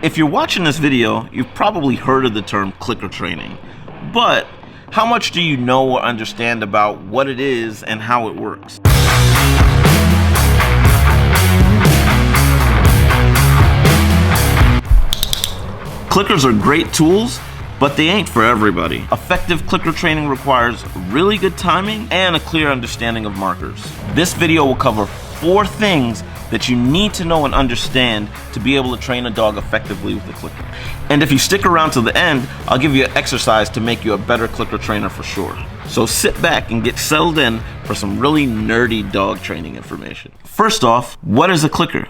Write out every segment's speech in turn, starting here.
If you're watching this video, you've probably heard of the term clicker training, but how much do you know or understand about what it is and how it works? Clickers are great tools, but they ain't for everybody. Effective clicker training requires really good timing and a clear understanding of markers. This video will cover 4 things that you need to know and understand to be able to train a dog effectively with a clicker. And if you stick around to the end, I'll give you an exercise to make you a better clicker trainer for sure. So sit back and get settled in for some really nerdy dog training information. First off, what is a clicker?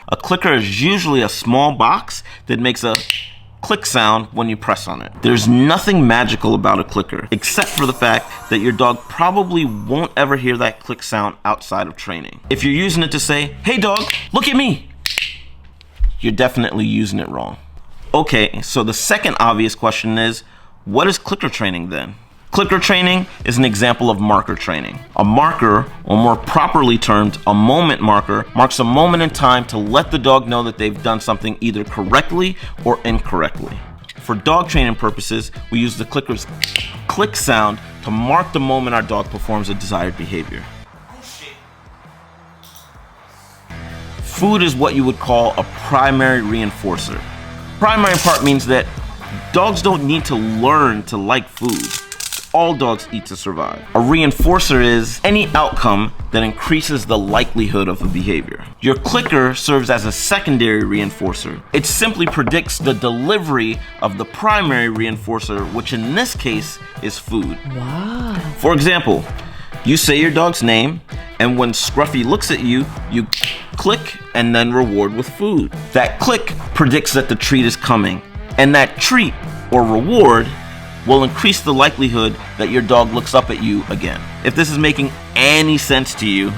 A clicker is usually a small box that makes a click sound when you press on it. There's nothing magical about a clicker, except for the fact that your dog probably won't ever hear that click sound outside of training. If you're using it to say, "Hey dog, look at me," you're definitely using it wrong. Okay, so the second obvious question is, what is clicker training then? Clicker training is an example of marker training. A marker, or more properly termed, a moment marker, marks a moment in time to let the dog know that they've done something either correctly or incorrectly. For dog training purposes, we use the clicker's click sound to mark the moment our dog performs a desired behavior. Food is what you would call a primary reinforcer. Primary part means that dogs don't need to learn to like food. All dogs eat to survive. A reinforcer is any outcome that increases the likelihood of a behavior. Your clicker serves as a secondary reinforcer. It simply predicts the delivery of the primary reinforcer, which in this case is food. Wow. For example, you say your dog's name, and when Scruffy looks at you, you click and then reward with food. That click predicts that the treat is coming, and that treat or reward will increase the likelihood that your dog looks up at you again. If this is making any sense to you,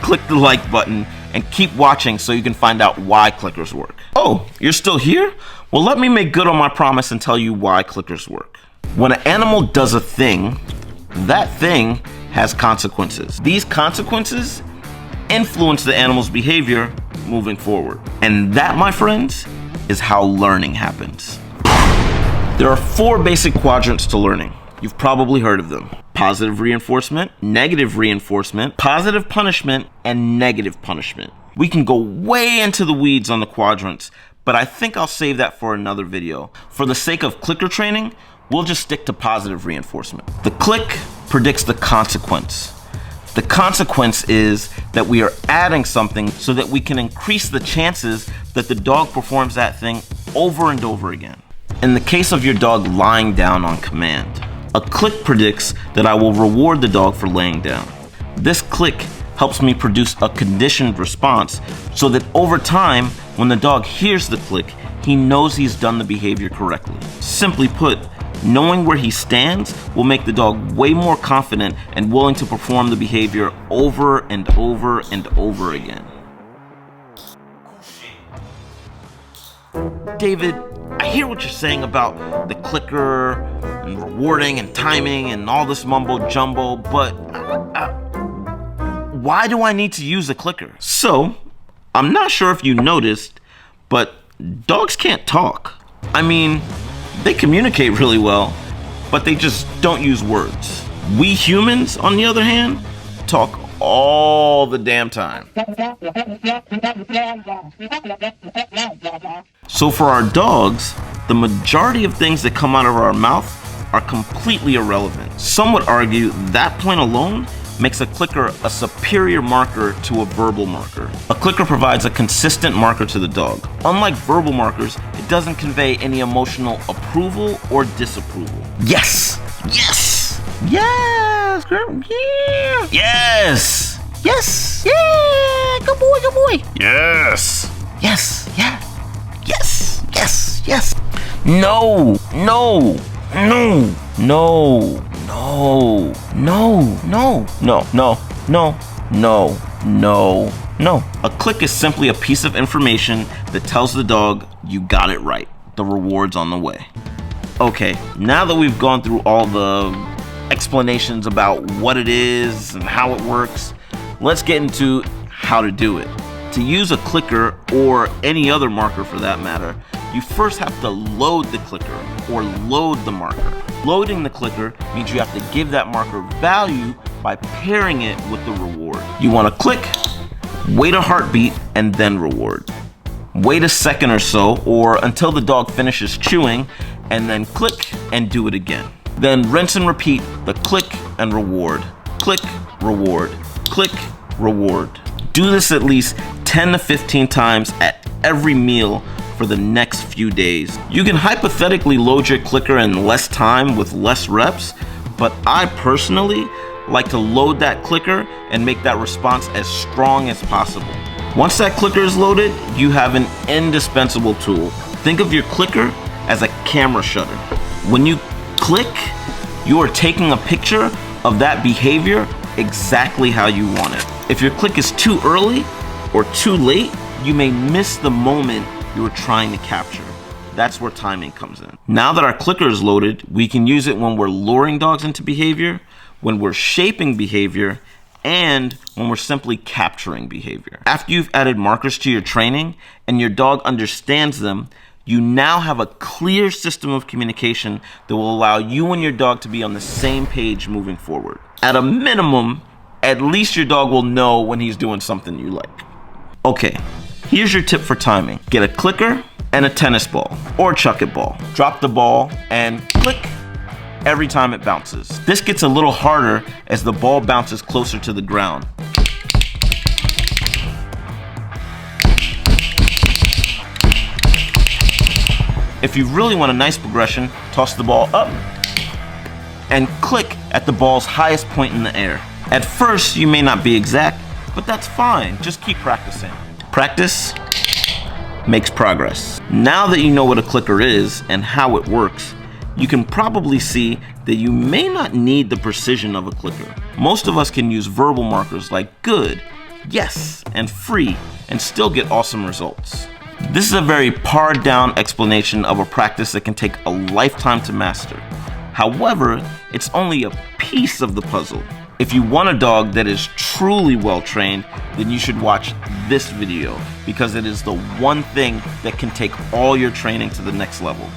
click the like button and keep watching so you can find out why clickers work. Oh, you're still here? Well, let me make good on my promise and tell you why clickers work. When an animal does a thing, that thing has consequences. These consequences influence the animal's behavior moving forward. And that, my friends, is how learning happens. There are 4 basic quadrants to learning. You've probably heard of them: positive reinforcement, negative reinforcement, positive punishment, and negative punishment. We can go way into the weeds on the quadrants, but I think I'll save that for another video. For the sake of clicker training, we'll just stick to positive reinforcement. The click predicts the consequence. The consequence is that we are adding something so that we can increase the chances that the dog performs that thing over and over again. In the case of your dog lying down on command, a click predicts that I will reward the dog for laying down. This click helps me produce a conditioned response so that over time, when the dog hears the click, he knows he's done the behavior correctly. Simply put, knowing where he stands will make the dog way more confident and willing to perform the behavior over and over and over again. David, I hear what you're saying about the clicker and rewarding and timing and all this mumbo jumbo, but why do I need to use a clicker? So, I'm not sure if you noticed, but dogs can't talk. I mean, they communicate really well, but they just don't use words. We humans, on the other hand, talk all the damn time. So for our dogs, the majority of things that come out of our mouth are completely irrelevant. Some would argue that point alone makes a clicker a superior marker to a verbal marker. A clicker provides a consistent marker to the dog. Unlike verbal markers, it doesn't convey any emotional approval or disapproval. Yes! Yes! Yes! Girl. Yeah! Yes! Yes! Yeah! Good boy, good boy! Yes! Yes! Yeah! Yes! Yes! Yes! No! No! No! No! No! No! No! No! No! No! No! No! No! A click is simply a piece of information that tells the dog you got it right. The reward's on the way. Okay, now that we've gone through all the explanations about what it is and how it works, let's get into how to do it. To use a clicker, or any other marker for that matter, you first have to load the clicker or load the marker. Loading the clicker means you have to give that marker value by pairing it with the reward. You want to click, wait a heartbeat, and then reward. Wait a second or so, or until the dog finishes chewing, and then click and do it again. Then rinse and repeat the click and reward. Click, reward, click, reward. Do this at least 10 to 15 times at every meal for the next few days. You can hypothetically load your clicker in less time with less reps, but I personally like to load that clicker and make that response as strong as possible. Once that clicker is loaded, you have an indispensable tool. Think of your clicker as a camera shutter. When you click, you are taking a picture of that behavior exactly how you want it. If your click is too early or too late, you may miss the moment you were trying to capture. That's where timing comes in. Now that our clicker is loaded, we can use it when we're luring dogs into behavior, when we're shaping behavior, and when we're simply capturing behavior. After you've added markers to your training and your dog understands them, you now have a clear system of communication that will allow you and your dog to be on the same page moving forward. At a minimum, at least your dog will know when he's doing something you like. Okay, here's your tip for timing. Get a clicker and a tennis ball or chuck it ball. Drop the ball and click every time it bounces. This gets a little harder as the ball bounces closer to the ground. If you really want a nice progression, toss the ball up and click at the ball's highest point in the air. At first, you may not be exact, but that's fine. Just keep practicing. Practice makes progress. Now that you know what a clicker is and how it works, you can probably see that you may not need the precision of a clicker. Most of us can use verbal markers like good, yes, and free, and still get awesome results. This is a very pared down explanation of a practice that can take a lifetime to master. However, it's only a piece of the puzzle. If you want a dog that is truly well trained, then you should watch this video because it is the one thing that can take all your training to the next level.